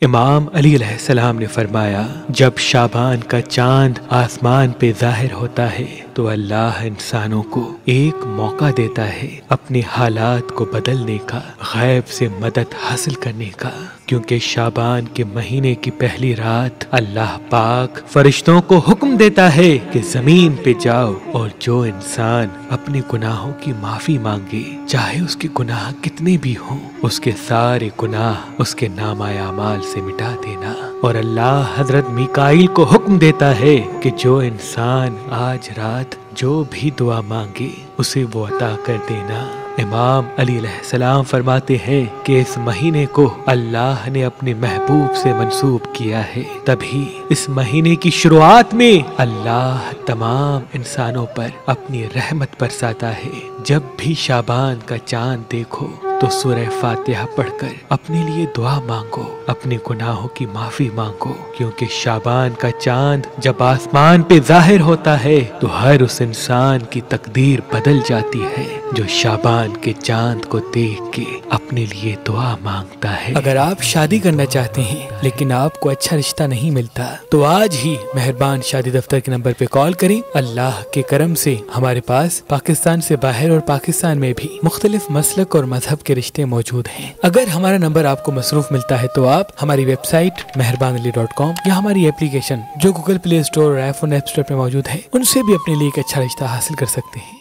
امام علی علیہ السلام نے فرمایا، جب شعبان کا چاند آسمان پہ ظاہر ہوتا ہے تو اللہ انسانوں کو ایک موقع دیتا ہے اپنے حالات کو بدلنے کا، غیب سے مدد حاصل کرنے کا، کیونکہ شعبان کے مہینے کی پہلی رات اللہ پاک فرشتوں کو حکم دیتا ہے کہ زمین پہ جاؤ اور جو انسان اپنے گناہوں کی معافی مانگے، چاہے اس کے گناہ کتنے بھی ہوں، اس کے سارے گناہ اس کے نامہ اعمال سے مٹا دینا۔ اور اللہ حضرت میکائیل کو حکم دیتا ہے کہ جو انسان آج رات جو بھی دعا مانگے اسے وہ عطا کر دینا۔ امام علی علیہ السلام فرماتے ہیں کہ اس مہینے کو اللہ نے اپنے محبوب سے منسوب کیا ہے، تبھی اس مہینے کی شروعات میں اللہ تمام انسانوں پر اپنی رحمت برساتا ہے۔ جب بھی شعبان کا چاند دیکھو تو سورہ فاتحہ پڑھ کر اپنے لیے دعا مانگو، اپنے گناہوں کی معافی مانگو، کیونکہ شعبان کا چاند جب آسمان پہ ظاہر ہوتا ہے تو ہر اس انسان کی تقدیر بدل جاتی ہے جو شعبان کے چاند کو دیکھ کے اپنے لیے دعا مانگتا ہے۔ اگر آپ شادی کرنا چاہتے ہیں لیکن آپ کو اچھا رشتہ نہیں ملتا تو آج ہی مہربان شادی دفتر کے نمبر پہ کال کریں۔ اللہ کے کرم سے ہمارے پاس پاکستان سے باہر اور پاکستان میں بھی مختلف مسلک اور مذہب کے رشتے موجود ہیں۔ اگر ہمارا نمبر آپ کو مصروف ملتا ہے تو آپ ہماری ویب سائٹ mehrabanali.com یا ہماری اپلیکیشن جو گوگل پلے اسٹور اور آئی فون ایپ اسٹور پہ موجود ہے ان سے بھی اپنے لیے ایک اچھا رشتہ حاصل کر سکتے ہیں۔